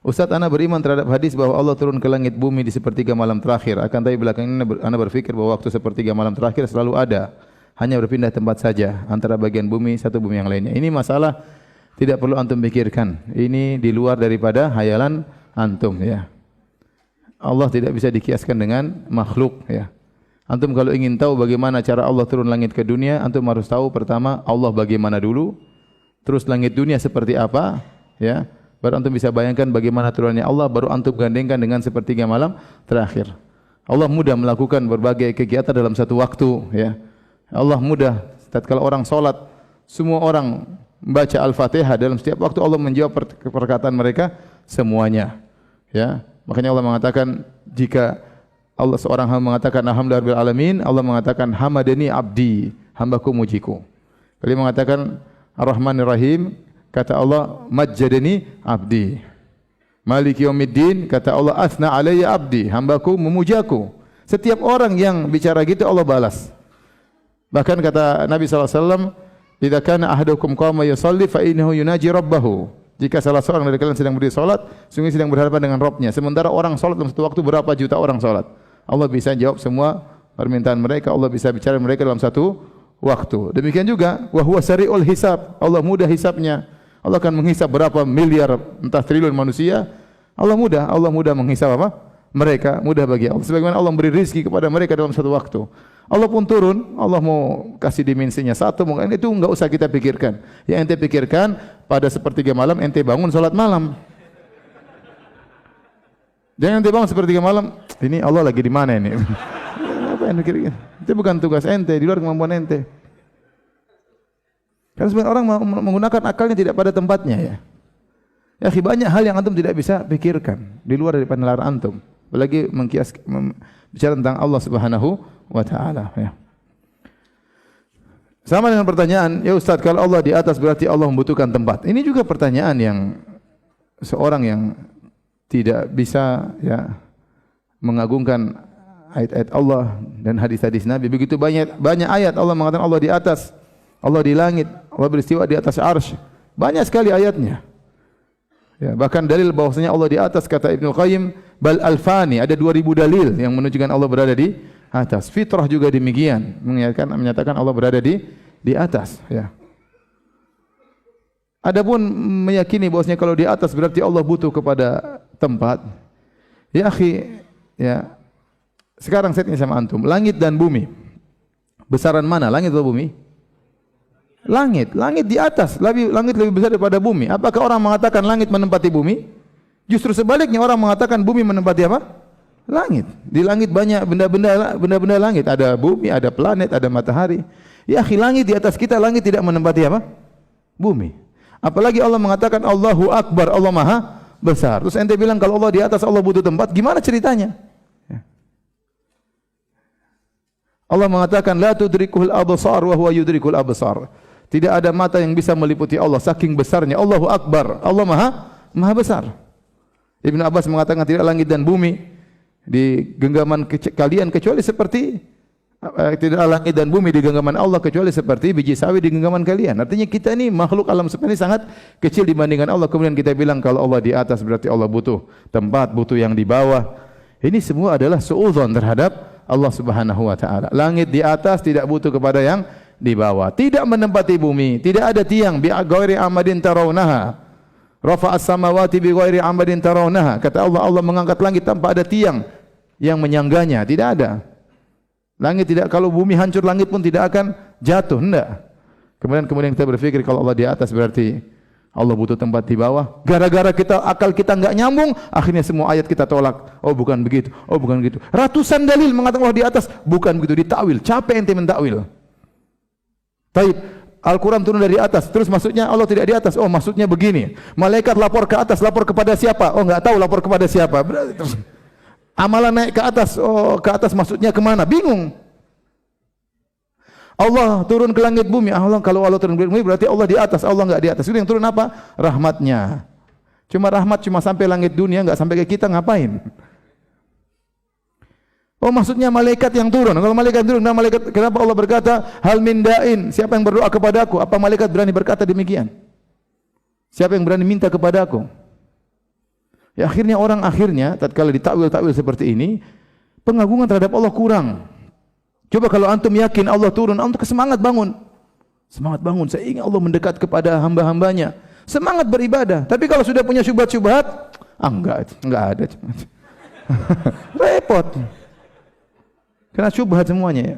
Ustaz, ana beriman terhadap hadis bahwa Allah turun ke langit bumi di sepertiga malam terakhir. Akan tapi belakangan ini ana berpikir bahwa waktu sepertiga malam terakhir selalu ada. Hanya berpindah tempat saja antara bagian bumi satu bumi yang lainnya. Ini masalah tidak perlu antum pikirkan. Ini di luar daripada hayalan antum ya. Allah tidak bisa dikiaskan dengan makhluk ya. Antum kalau ingin tahu bagaimana cara Allah turun langit ke dunia, antum harus tahu pertama Allah bagaimana dulu, terus langit dunia seperti apa ya. Baru antum bisa bayangkan bagaimana turunnya Allah, baru antum gandengkan dengan sepertiga malam terakhir. Allah mudah melakukan berbagai kegiatan dalam satu waktu ya. Allah mudah tatkala orang salat, semua orang membaca Al-Fatihah, dalam setiap waktu Allah menjawab perkataan mereka semuanya. Ya. Makanya Allah mengatakan jika Allah seorang hamba mengatakan alhamdulillahirabbil alamin, Allah mengatakan hamadani abdi, hambaku mujiku. Kalau mengatakan Ar-Rahmanir Rahim, kata Allah majjadani abdi. Maliki yaumiddin, kata Allah asna alayya abdi, hambaku memujaku. Setiap orang yang bicara gitu Allah balas. Bahkan kata Nabi SAW, idza kana ahadukum qama yusalli fa innahu yunaji rabbahu. Jika salah seorang dari kalian sedang berdiri salat, sungguh sedang berhadapan dengan Rabbnya. Sementara orang salat dalam satu waktu berapa juta orang salat. Allah bisa jawab semua permintaan mereka, Allah bisa bicara mereka dalam satu waktu. Demikian juga wa huwa sari'ul hisab. Allah mudah hisabnya. Allah akan menghisab berapa miliar entah triliun manusia. Allah mudah menghisab apa? Mereka, mudah bagi Allah. Sebagaimana Allah memberi rezeki kepada mereka dalam satu waktu. Allah pun turun, Allah mau kasih dimensinya satu, mungkin itu enggak usah kita pikirkan. Yang ente pikirkan pada sepertiga malam ente bangun salat malam. Jangan ente bangun sepertiga malam, ini Allah lagi di mana ini? Apa yang pikirkan? Itu bukan tugas ente, di luar kemampuan ente. Karena sebenarnya orang menggunakan akalnya tidak pada tempatnya ya. Ya, banyak hal yang antum tidak bisa pikirkan di luar daripada nalar antum. Apalagi bicara tentang Allah Subhanahu wa taala ya. Sama dengan pertanyaan, ya Ustaz, kalau Allah di atas berarti Allah membutuhkan tempat. Ini juga pertanyaan yang seorang yang tidak bisa ya mengagungkan ayat-ayat Allah dan hadis-hadis Nabi. Begitu banyak ayat Allah mengatakan Allah di atas, Allah di langit, Allah beristiwa di atas arsy. Banyak sekali ayatnya. Ya, bahkan dalil bahwasanya Allah di atas, kata Ibnu Qayyim, bal alfani, ada 2000 dalil yang menunjukkan Allah berada di atas. Fitrah juga demikian, menyatakan Allah berada di atas, ya. Adapun meyakini bahwasanya kalau di atas berarti Allah butuh kepada tempat. Ya akhi, ya. Sekarang saya tanya sama antum, langit dan bumi. Besaran mana, langit atau bumi? Langit di atas, langit lebih besar daripada bumi. Apakah orang mengatakan langit menempati bumi? Justru sebaliknya, orang mengatakan bumi menempati apa? Langit. Di langit banyak benda-benda langit, ada bumi, ada planet, ada matahari. Ya akhi, langit di atas kita, langit tidak menempati apa? Bumi. Apalagi Allah mengatakan Allahu Akbar, Allah Maha besar. Terus ente bilang kalau Allah di atas, Allah butuh tempat, gimana ceritanya? Allah mengatakan la tudrikuhul absar wa huwa yudrikul absar. Tidak ada mata yang bisa meliputi Allah saking besarnya. Allahu Akbar, Allah Maha besar. Ibnu Abbas mengatakan tidak langit dan bumi di genggaman kalian kecuali seperti tidak langit dan bumi di genggaman Allah kecuali seperti biji sawi di genggaman kalian. Artinya kita ini makhluk alam semesta ini sangat kecil dibandingkan Allah. Kemudian kita bilang kalau Allah di atas berarti Allah butuh tempat, butuh yang di bawah. Ini semua adalah suudzon terhadap Allah Subhanahu wa taala. Langit di atas tidak butuh kepada yang di bawah. Tidak menempati bumi, tidak ada tiang bi ghairi amadin tarawnaha. Rafa'as samawati bi ghairi amadin tarawnaha. Kata Allah, Allah mengangkat langit tanpa ada tiang yang menyangganya, tidak ada. Langit tidak, kalau bumi hancur langit pun tidak akan jatuh, hendak. Kemudian kita berpikir kalau Allah di atas berarti Allah butuh tempat di bawah. Gara-gara akal kita enggak nyambung, akhirnya semua ayat kita tolak. Oh bukan begitu, oh bukan begitu. Ratusan dalil mengatakan Allah di atas, bukan begitu, ditakwil. Capek ente mentakwil. Taib, Al-Quran turun dari atas, terus maksudnya Allah tidak di atas. Oh maksudnya begini. Malaikat lapor ke atas, lapor kepada siapa? Oh enggak tahu lapor kepada siapa. Terus amalan naik ke atas, oh ke atas maksudnya kemana? Bingung. Allah turun ke langit bumi. Allah, kalau Allah turun ke langit bumi berarti Allah di atas. Allah enggak di atas. Itu yang turun apa? Rahmatnya. Rahmat cuma sampai langit dunia, enggak sampai ke kita, ngapain? Oh maksudnya malaikat yang turun. Kalau malaikat turun, kenapa Allah berkata hal min da'in? Siapa yang berdoa kepadaku? Apa malaikat berani berkata demikian? Siapa yang berani minta kepadaku? Ya akhirnya orang tatkala ditakwil-takwil seperti ini, pengagungan terhadap Allah kurang. Coba kalau antum yakin Allah turun, antum semangat bangun. Semangat bangun, saya ingin Allah mendekat kepada hamba-hambanya. Semangat beribadah. Tapi kalau sudah punya syubhat-syubhat, enggak ada. Repot. Karena syubhat semuanya ya.